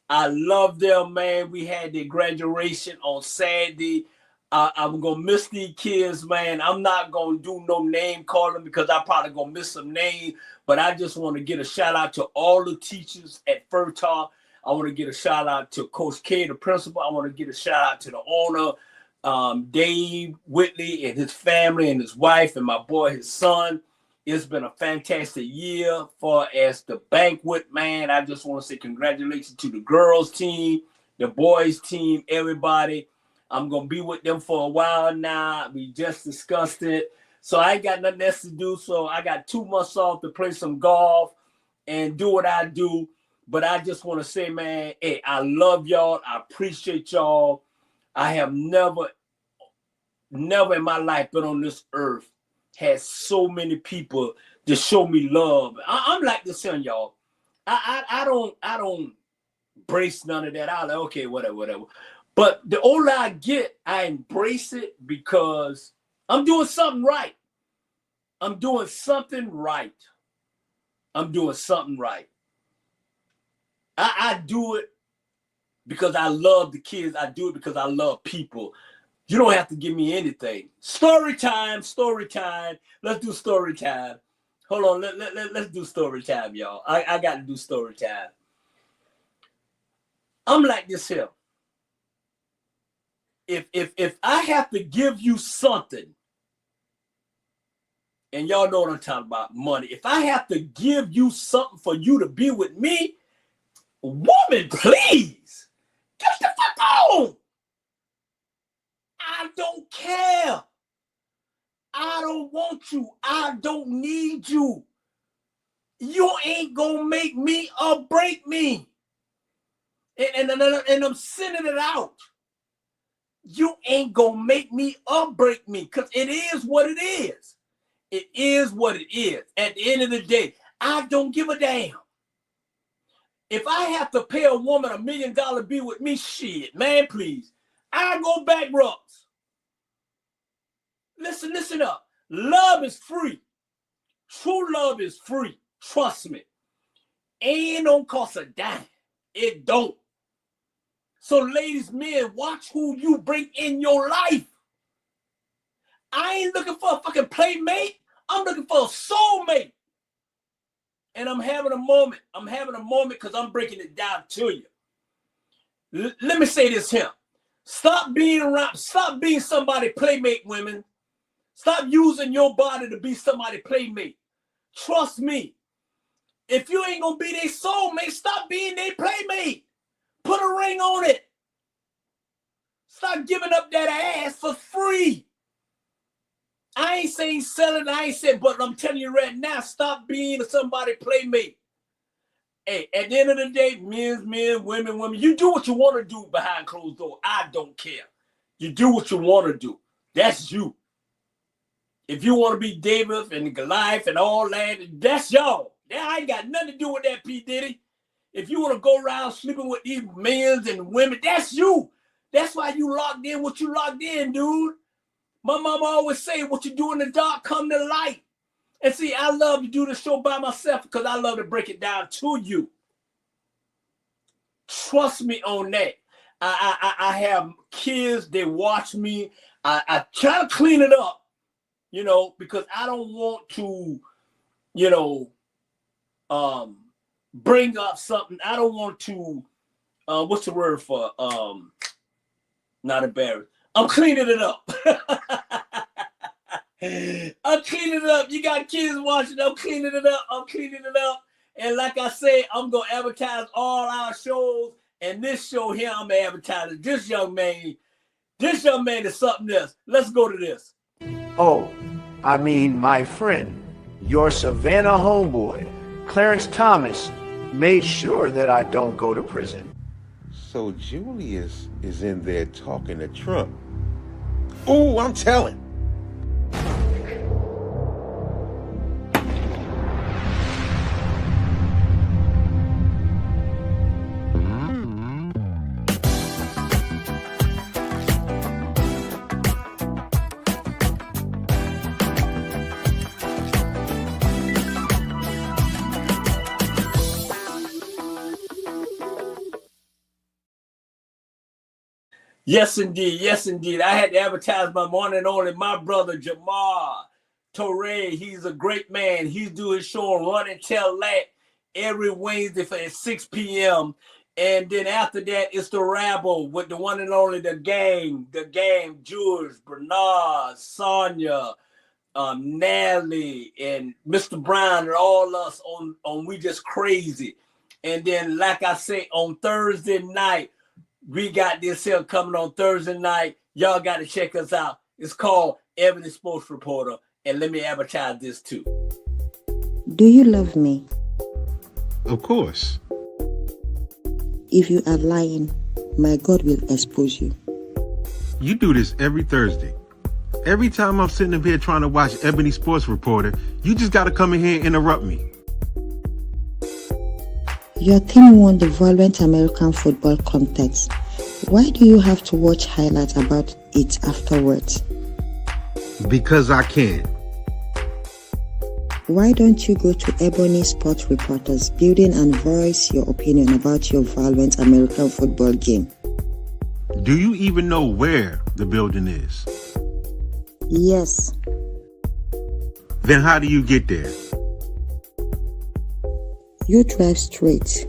I love them, man. We had their graduation on Saturday. I'm going to miss these kids, man. I'm not going to do no name calling because I'm probably going to miss some names. But I just want to get a shout out to all the teachers at Fertile. I want to get a shout out to Coach K, the principal. I want to get a shout out to the owner, Dave Whitley, and his family and his wife and my boy, his son. It's been a fantastic year for as the banquet, man. I just want to say congratulations to the girls team, the boys team, everybody. I'm going to be with them for a while now. We just discussed it. So I ain't got nothing else to do. So I got 2 months off to play some golf and do what I do. But I just want to say, man, hey, I love y'all. I appreciate y'all. I have never in my life been on this earth had so many people to show me love. I'm like this here, y'all. I don't brace none of that. I'm like, okay, whatever. But the older I get, I embrace it because I'm doing something right. I do it because I love the kids. I do it because I love people. You don't have to give me anything. Story time. Let's do story time. Hold on. Let's do story time, y'all. I got to do story time. I'm like this here. If I have to give you something, and y'all know what I'm talking about, money. If I have to give you something for you to be with me, woman, please, get the fuck on. I don't care. don't want you. I don't need you. You ain't gonna make me or break me. And I'm sending it out. You ain't gonna make me or break me, because it is what it is. It is what it is. At the end of the day, I don't give a damn. If I have to pay a woman $1 million to be with me, shit, man, please. I go bankrupt. Listen up. Love is free. True love is free. Trust me. Ain't don't cost a dime. It don't. So ladies, men, watch who you bring in your life. I ain't looking for a fucking playmate. I'm looking for a soulmate. And I'm having a moment. I'm having a moment because I'm breaking it down to you. Let me say this here. Stop being somebody playmate, women. Stop using your body to be somebody playmate. Trust me. If you ain't gonna be their soulmate, stop being their playmate. Put a ring on it. Stop giving up that ass for free. I ain't saying sell it, I ain't saying, but I'm telling you right now, stop being somebody playmate. Hey, at the end of the day, men, women, you do what you want to do behind closed doors. I don't care. You do what you want to do. That's you. If you want to be David and Goliath and all that, that's y'all. That ain't got nothing to do with that, P. Diddy. If you want to go around sleeping with these men and women, that's you. That's why you locked in what you locked in, dude. My mama always say, what you do in the dark, come to light. And see, I love to do the show by myself because I love to break it down to you. Trust me on that. I have kids, they watch me. I try to clean it up, you know, because I don't want to, you know, bring up something. I don't want to, what's the word for, not embarrassed. I'm cleaning it up. I'm cleaning it up. You got kids watching. I'm cleaning it up. I'm cleaning it up. And like I say, I'm going to advertise all our shows. And this show here, I'm going to advertise it. This young man is something else. Let's go to this. Oh, I mean, my friend, your Savannah homeboy, Clarence Thomas, made sure that I don't go to prison. So Julius is in there talking to Trump. Ooh, I'm telling. Yes, indeed. Yes, indeed. I had to advertise my one and only, my brother, Jamar Torre. He's a great man. He's doing his show on Run and Tell That every Wednesday at 6 p.m. And then after that, it's the Rabble with the one and only, the gang, George, Bernard, Sonia, Natalie, and Mr. Brown, and all us on We Just Crazy. And then, like I say, on Thursday night, we got this here coming on Thursday night. Y'all got to check us out. It's called Ebony Sports Reporter. And let me advertise this too. Do you love me? Of course. If you are lying, my God will expose you. You do this every Thursday. Every time I'm sitting up here trying to watch Ebony Sports Reporter, you just got to come in here and interrupt me. Your team won the violent American football contest. Why do you have to watch highlights about it afterwards? Because I can. Why don't you go to Ebony Sports Reporters building and voice your opinion about your violent American football game? Do you even know where the building is? Yes. Then how do you get there? You drive straight.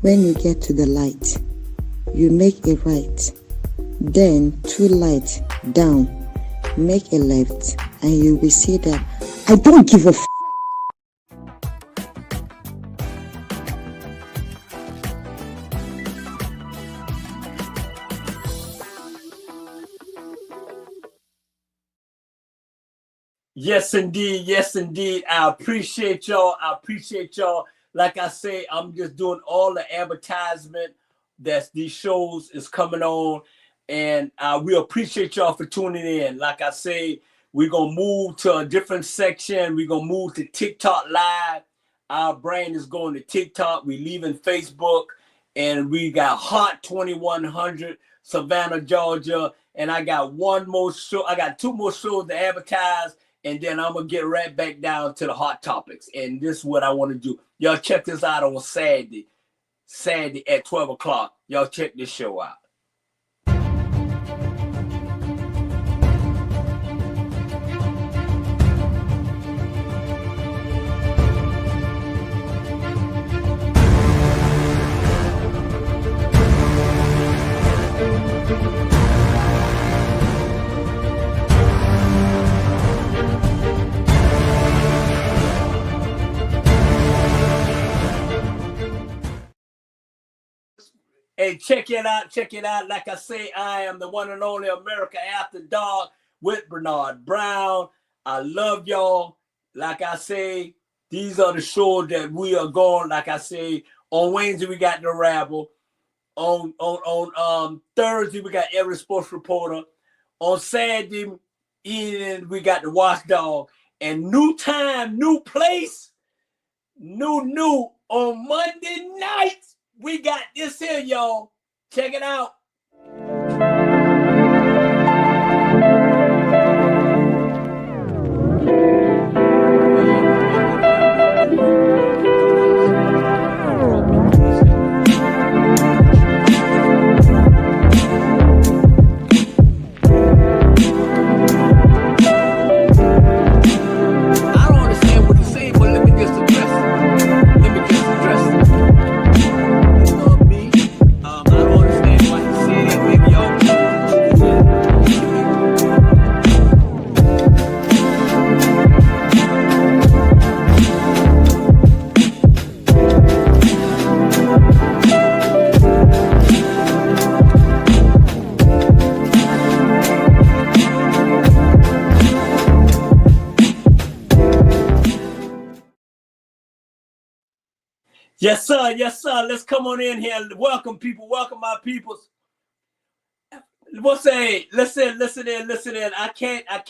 When you get to the light, you make a right. Then 2 lights down, make a left, and you will see that I don't give a f***. Yes, indeed. Yes, indeed. I appreciate y'all. I appreciate y'all. Like I say, I'm just doing all the advertisement that these shows is coming on. And we appreciate y'all for tuning in. Like I say, we're going to move to a different section. We're going to move to TikTok Live. Our brand is going to TikTok. We're leaving Facebook. And we got Hot 2100, Savannah, Georgia. And I got one more show. I got two more shows to advertise. And then I'm going to get right back down to the hot topics. And this is what I want to do. Y'all check this out on Saturday. Saturday at 12 o'clock. Y'all check this show out. Hey, check it out. Check it out. Like I say, I am the one and only America After Dark with Bernard Brown. I love y'all. Like I say, these are the shows that we are going. Like I say, on Wednesday, we got The Rabble. On Thursday, we got Every Sports Reporter. On Saturday evening, we got The Watchdog. And new time, new place, new on Monday night. We got this here, y'all. Check it out. I don't understand what he's saying, but let me just address it. Let me just address it. I don't understand why he said it. Maybe y'all Yes, sir. Yes, sir. Let's come on in here. Welcome, people. Welcome, my peoples. What's say? Listen in. I can't. I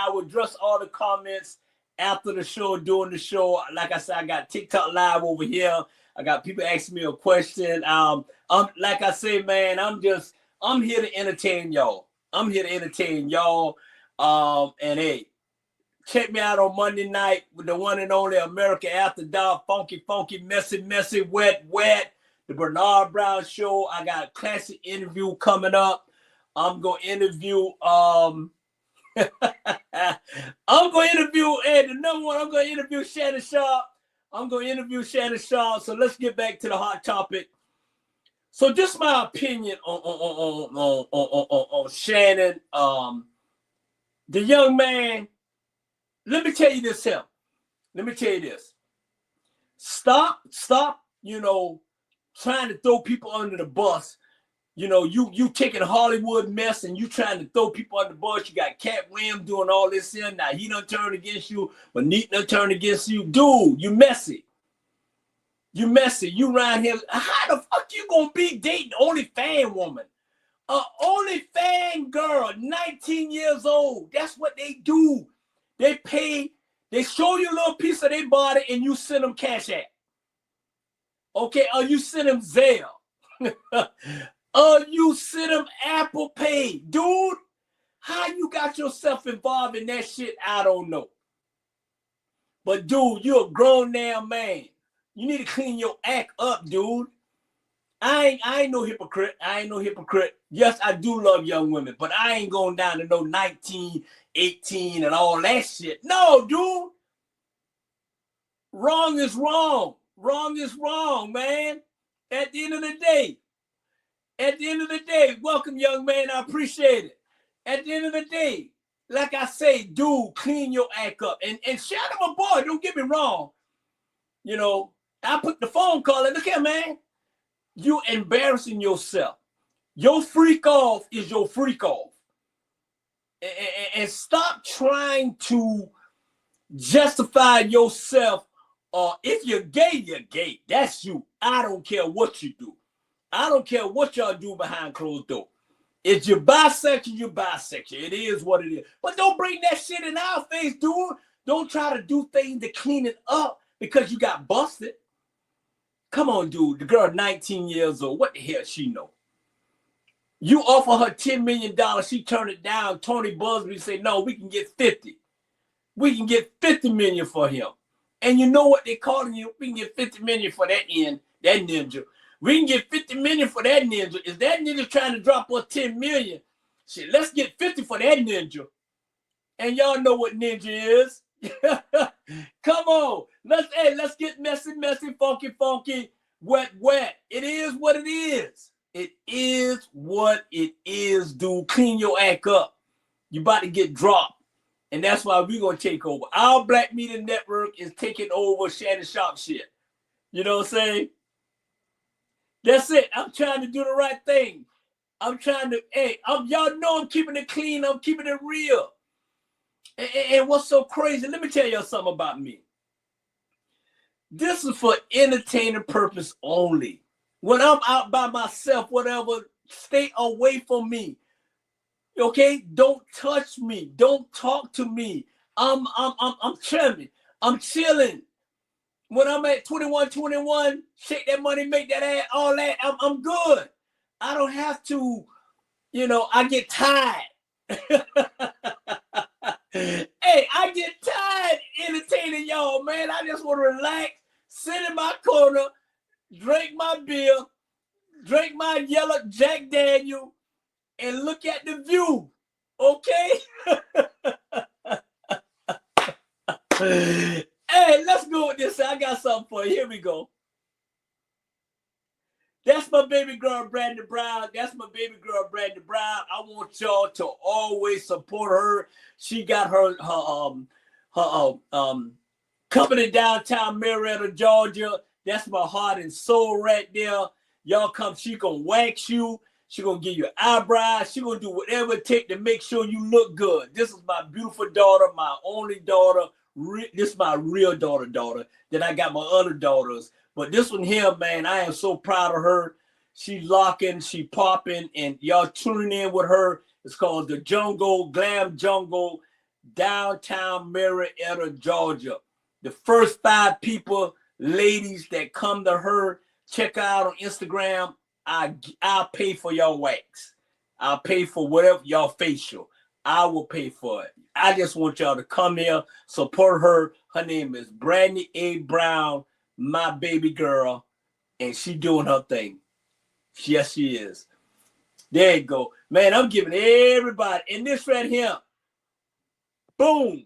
will address all the comments after the show, during the show. Like I said, I got TikTok Live over here. I got people asking me a question. I'm like I say, man, I'm here to entertain y'all. I'm here to entertain y'all. And hey, check me out on Monday night with the one and only America After Dark, funky, messy, wet. The Bernard Brown Show. I got a classic interview coming up. I'm gonna interview. I'm gonna interview the number one. I'm gonna interview Shannon Sharp. So let's get back to the hot topic. So just my opinion on Shannon. The young man. Let me tell you this here. Stop, trying to throw people under the bus. You taking Hollywood mess and you trying to throw people under the bus. You got Cat Williams doing all this here. Now he done turned against you, but Neat done turned against you. Dude, you messy. You around here. How the fuck you gonna be dating only fan woman? Only fan girl, 19 years old. That's what they do. They pay, they show you a little piece of their body and you send them Cash App. Okay, or you send them Zelle. Or you send them Apple Pay. Dude, how you got yourself involved in that shit, I don't know. But dude, you're a grown damn man. You need to clean your act up, dude. I ain't no hypocrite. Yes, I do love young women, but I ain't going down to no 19, 18 and all that shit. No, dude. Wrong is wrong. Wrong is wrong, man. At the end of the day, welcome, young man. I appreciate it. At the end of the day, like I say, dude, clean your act up. And shout out my boy, don't get me wrong. I put the phone call in. Look here, man. You embarrassing yourself. Your freak off is your freak off. and stop trying to justify yourself. If you're gay, you're gay. That's you. I don't care what you do. I don't care what y'all do behind closed door. If you're bisexual, you're bisexual. It is what it is. But don't bring that shit in our face, dude. Don't try to do things to clean it up because you got busted. Come on, dude. The girl 19 years old. What the hell she know? You offer her $10 million. She turned it down. Tony Busby said, no, we can get 50. We can get 50 million for him. And you know what they calling you? We can get 50 million for that ninja. We can get 50 million for that ninja. Is that ninja trying to drop us 10 million? Shit, let's get 50 for that ninja. And y'all know what ninja is. Come on. Let's get messy, funky, wet. It is what it is. It is what it is, dude. Clean your act up. You about to get dropped. And that's why we're going to take over. Our Black Media Network is taking over Shannon Sharp shit. You know what I'm saying? That's it. I'm trying to do the right thing. I'm trying to, y'all know I'm keeping it clean. I'm keeping it real. And what's so crazy, let me tell y'all something about me. This is for entertainment purpose only. When I'm out by myself, whatever, stay away from me. Okay? Don't touch me. Don't talk to me. I'm chilling. I'm chilling. When I'm at 21, shake that money, make that ass, all that, I'm good. I don't have to, I get tired. Hey, I get tired entertaining y'all, man. I just want to relax, sit in my corner, drink my beer, drink my yellow Jack Daniel, and look at the view. Okay? Hey, let's go with this. I got something for you. Here we go. That's my baby girl, Brandon Brown. I want y'all to always support her. She got her company downtown Marietta, Georgia. That's my heart and soul right there. Y'all come. She gonna wax you. She gonna give you eyebrows. She gonna do whatever it takes to make sure you look good. This is my beautiful daughter, my only daughter. This is my real daughter. Then I got my other daughters. But this one here, man, I am so proud of her. She locking, she popping, and y'all tuning in with her. It's called the Glam Jungle, downtown Marietta, Georgia. The first 5 people, ladies that come to her, check her out on Instagram. I'll pay for y'all wax. I'll pay for whatever y'all facial. I will pay for it. I just want y'all to come here, support her. Her name is Brandy A. Brown, my baby girl, and she doing her thing. Yes, she is. There you go. Man, I'm giving everybody, and this right here, boom.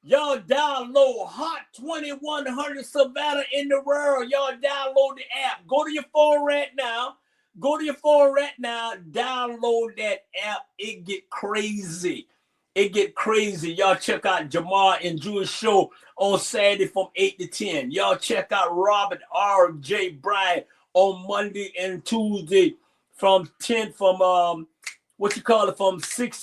Y'all download Hot 2100 Savannah in the world. Y'all download the app. Go to your phone right now. Download that app. It get crazy. Y'all check out Jamar and Jewish Show on Saturday from 8 to 10. Y'all check out Robert R.J. Bryant on Monday and Tuesday from 6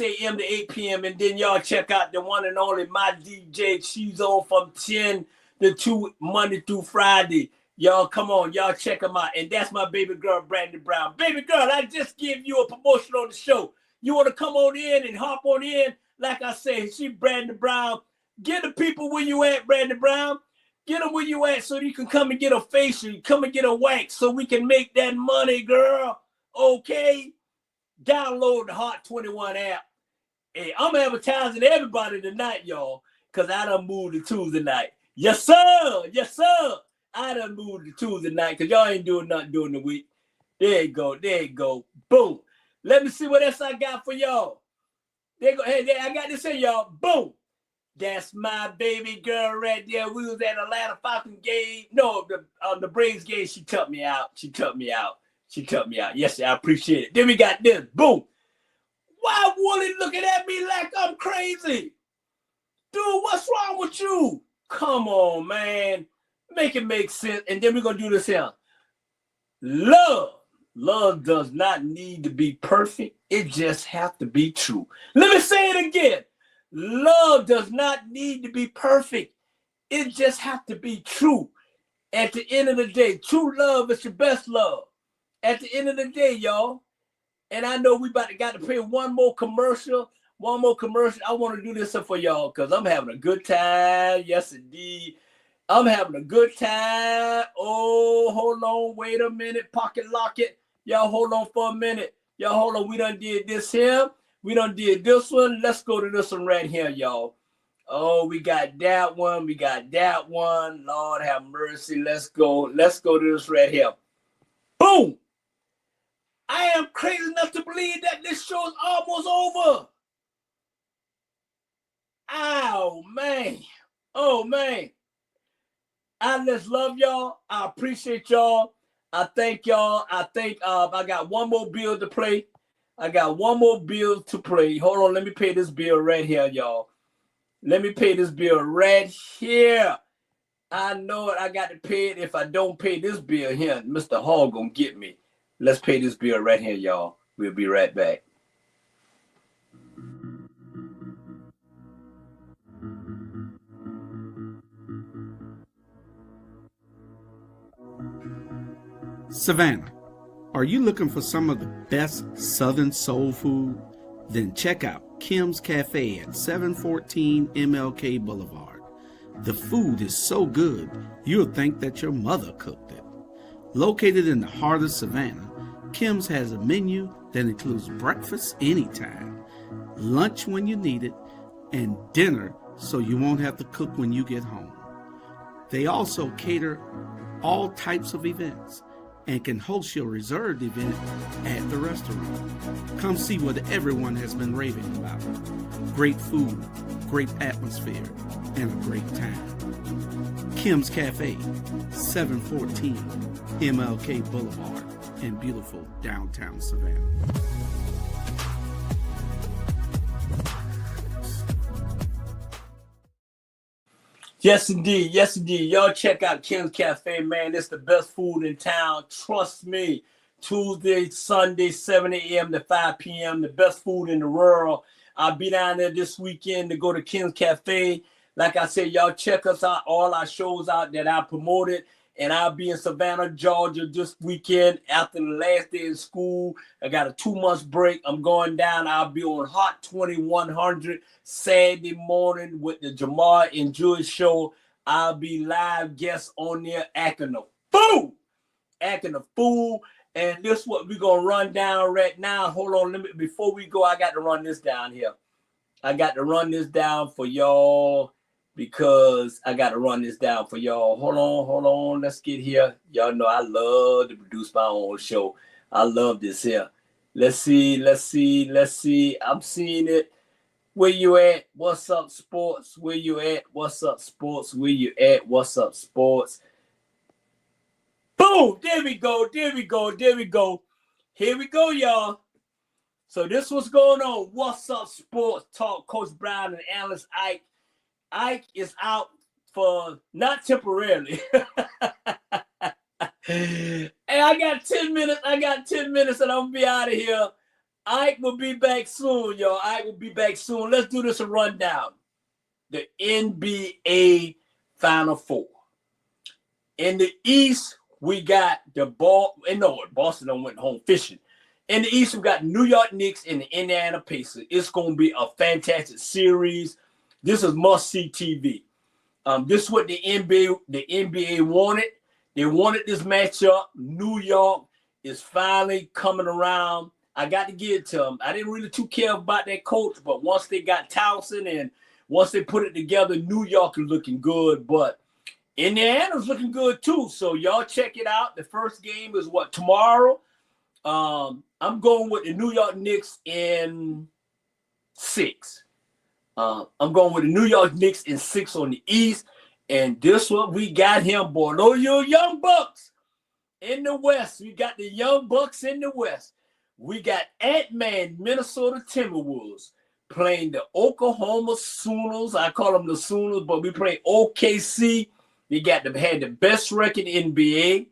a.m. to 8 p.m. And then y'all check out the one and only my DJ. She's on from 10 to 2 Monday through Friday. Y'all come on, y'all check them out. And that's my baby girl, Brandon Brown. Baby girl, I just give you a promotion on the show. You want to come on in and hop on in? Like I said, she Brandon Brown. Get the people where you at, Brandon Brown. Get them where you at so you can come and get a facial. Come and get a wax so we can make that money, girl. Okay? Download the Hot 21 app. Hey, I'm advertising everybody tonight, y'all, because I done moved to Tuesday night. Yes, sir. I done moved to Tuesday night because y'all ain't doing nothing during the week. There you go. Boom. Let me see what else I got for y'all. There you go. Hey, I got this here, y'all. Boom. That's my baby girl right there. We was at Atlanta Falcon game. No, the Braves game. She took me out. Yes, I appreciate it. Then we got this. Boom. Why Wooly looking at me like I'm crazy? Dude, what's wrong with you? Come on, man. Make it make sense. And then we're going to do this here. Love does not need to be perfect. It just have to be true. Let me say it again. Love does not need to be perfect. It just has to be true. At the end of the day, true love is your best love. At the end of the day, y'all. And I know we got to play one more commercial. I want to do this for y'all because I'm having a good time. Yes, indeed. I'm having a good time. Oh, hold on. Wait a minute. Pocket lock it. Y'all hold on for a minute. Y'all hold on. We done did this here. We done did this one. Let's go to this one right here, y'all. Oh, we got that one. We got that one. Lord have mercy. Let's go. Let's go to this right here. Boom. I am crazy enough to believe that this show is almost over. Oh, man. Oh, man. I just love y'all. I appreciate y'all. I thank y'all. I got one more bill to play. Hold on. Let me pay this bill right here, y'all. Let me pay this bill right here. I know it. I got to pay it. If I don't pay this bill here, Mr. Hall gonna get me. Let's pay this bill right here, y'all. We'll be right back. Savannah, are you looking for some of the best Southern soul food? Then check out Kim's Cafe at 714 MLK Boulevard. The food is so good, you'll think that your mother cooked it. Located in the heart of Savannah, Kim's has a menu that includes breakfast anytime, lunch when you need it, and dinner so you won't have to cook when you get home. They also cater all types of events and can host your reserved event at the restaurant. Come see what everyone has been raving about. Great food, great atmosphere, and a great time. Kim's Cafe, 714 MLK Boulevard in beautiful downtown Savannah. Yes, indeed. Yes, indeed. Y'all check out Kim's Cafe, man. It's the best food in town. Trust me. Tuesday, Sunday, 7 a.m. to 5 p.m. The best food in the world. I'll be down there this weekend to go to Kim's Cafe. Like I said, y'all check us out. All our shows out that I promoted. And I'll be in Savannah, Georgia this weekend after the last day of school. I got a 2-month break. I'm going down. I'll be on Hot 2100 Saturday morning with the Jamar and Jules show. I'll be live guest on there acting a fool. And this is what we're going to run down right now. Hold on. Before we go, I got to run this down here. I got to run this down for y'all. Because I got to run this down for y'all. Hold on. Let's get here. Y'all know I love to produce my own show. I love this here. Let's see. I'm seeing it. Where you at? What's up, sports? Where you at? What's up, sports? Where you at? What's up, sports? Boom! There we go. Here we go, y'all. So this what's going on. What's up, sports? Talk Coach Brown and Alice Ike. Ike is out for not temporarily. Hey, I got 10 minutes and I'm gonna be out of here. Ike will be back soon, y'all. Let's do this a rundown. The NBA Final Four. In the East, we got Boston went home fishing. In the East, we got New York Knicks and the Indiana Pacers. It's gonna be a fantastic series. This is must-see TV. This is what the NBA wanted. They wanted this matchup. New York is finally coming around. I got to give it to them. I didn't really too care about that coach, but once they got Townsend and once they put it together, New York is looking good. But Indiana's looking good too. So y'all check it out. The first game is tomorrow? I'm going with the New York Knicks in 6. I'm going with the New York Knicks in 6 on the East. And this one, we got him, boy. Those your young Bucks in the West. We got the young Bucks in the West. We got Ant-Man, Minnesota Timberwolves, playing the Oklahoma Sooners. I call them the Sooners, but we play OKC. They had the best record in NBA.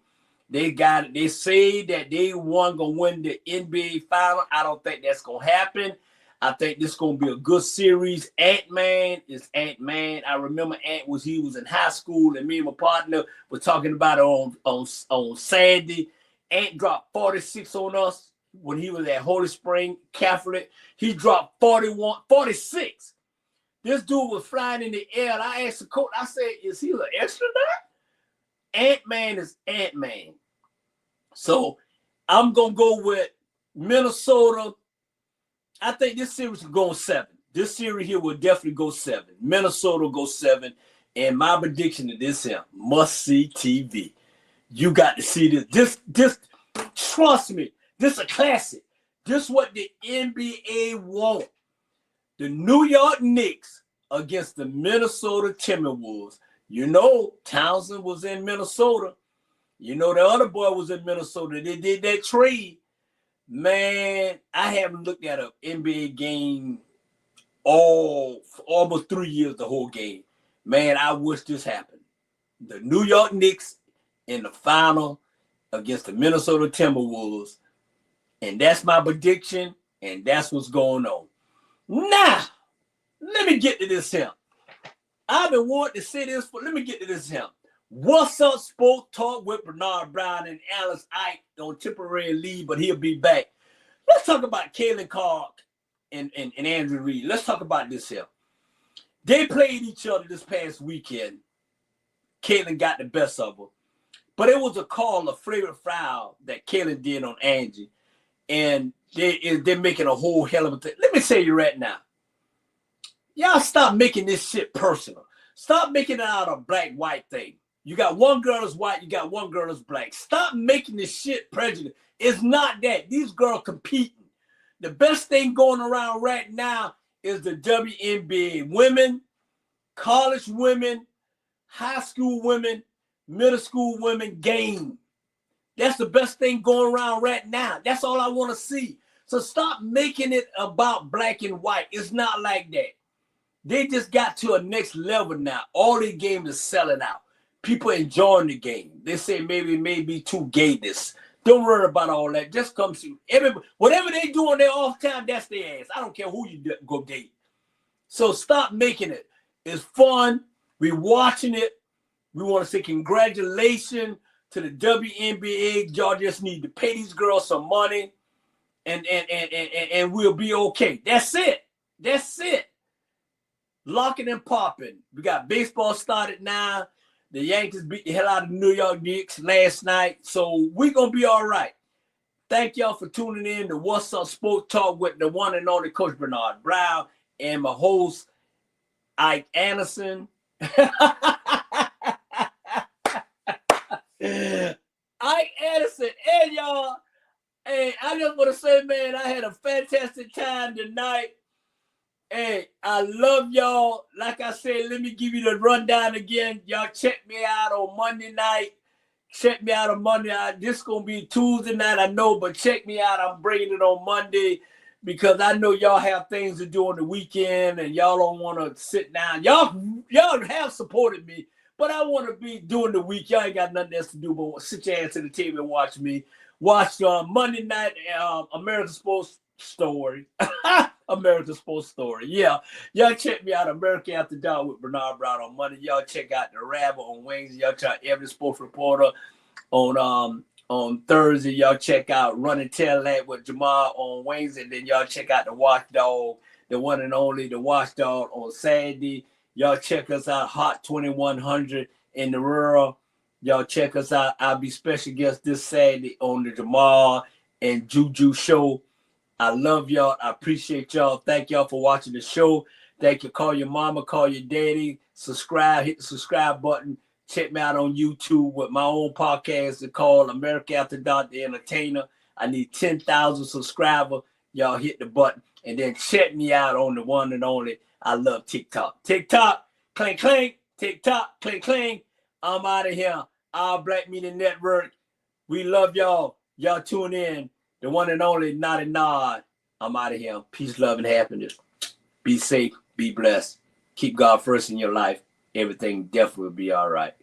They say that they gonna win the NBA final. I don't think that's gonna happen. I think this is gonna be a good series. Ant-Man is Ant-Man. I remember Ant he was in high school, and me and my partner were talking about it on Saturday. Ant dropped 46 on us when he was at Holy Spring Catholic. He dropped 46. This dude was flying in the air. And I asked the coach, I said, is he an astronaut? Ant-Man is Ant-Man. So I'm going to go with Minnesota. I think this series will go 7. This series here will definitely go 7. Minnesota will go 7. And my prediction is this here, must-see TV. You got to see this. This, trust me, this is a classic. This is what the NBA want. The New York Knicks against the Minnesota Timberwolves. You know, Townsend was in Minnesota. You know, the other boy was in Minnesota. They did that trade. Man, I haven't looked at an NBA game almost 3 years, the whole game. Man, I wish this happened. The New York Knicks in the final against the Minnesota Timberwolves. And that's my prediction, and that's what's going on. Now, let me get to this here. I've been wanting to say this, but let me get to this here. What's up, Sports Talk with Bernard Brown and Alice Ike on temporary leave, but he'll be back. Let's talk about Kalen Clark and Andrew Reed. Let's talk about this here. They played each other this past weekend. Kalen got the best of her. But it was a favorite foul that Kalen did on Angie. And they're making a whole hell of a thing. Let me tell you right now. Y'all stop making this shit personal. Stop making it out a black-white thing. You got one girl that's white, you got one girl that's black. Stop making this shit prejudice. It's not that. These girls competing. The best thing going around right now is the WNBA. Women, college women, high school women, middle school women game. That's the best thing going around right now. That's all I want to see. So stop making it about black and white. It's not like that. They just got to a next level now. All their game is selling out. People enjoying the game. They say maybe it may be too gayness. Don't worry about all that. Just come see everybody. Whatever they do on their off time, that's their ass. I don't care who you go date. So stop making it. It's fun. We're watching it. We want to say congratulations to the WNBA. Y'all just need to pay these girls some money, and we'll be okay. That's it. That's it. Locking and popping. We got baseball started now. The Yankees beat the hell out of the New York Knicks last night. So we're going to be all right. Thank y'all for tuning in to What's Up Sports Talk with the one and only Coach Bernard Brown and my host, Ike Anderson. Ike Anderson. And y'all, hey, I just want to say, man, I had a fantastic time tonight. Hey, I love y'all. Like I said, let me give you the rundown again. Y'all check me out on Monday night. Check me out on Monday night. This is going to be Tuesday night, I know, but check me out. I'm bringing it on Monday because I know y'all have things to do on the weekend and y'all don't want to sit down. Y'all have supported me, but I want to be doing the week. Y'all ain't got nothing else to do but sit your ass to the table and watch me. Watch Monday night American Sports Story. American Sports Story. Yeah. Y'all check me out, America After Dark with Bernard Brown on Monday. Y'all check out The Rabble on Wednesday. Y'all check out Every Sports Reporter on Thursday. Y'all check out Run and Tell That with Jamal on Wednesday. Then y'all check out The Watchdog, the one and only The Watchdog on Saturday. Y'all check us out, Hot 2100 in the rural. Y'all check us out. I'll be special guest this Saturday on the Jamal and Juju show. I love y'all. I appreciate y'all. Thank y'all for watching the show. Thank you. Call your mama, call your daddy. Subscribe. Hit the subscribe button. Check me out on YouTube with my own podcast called America After Dark, The Entertainer. I need 10,000 subscribers. Y'all hit the button. And then check me out on the one and only. I love TikTok. TikTok, clink, clink. TikTok, clink, clink. I'm out of here. Our Black Media Network. We love y'all. Y'all tune in. The one and only Naughty Nod. I'm out of here. Peace, love, and happiness. Be safe. Be blessed. Keep God first in your life. Everything definitely will be all right.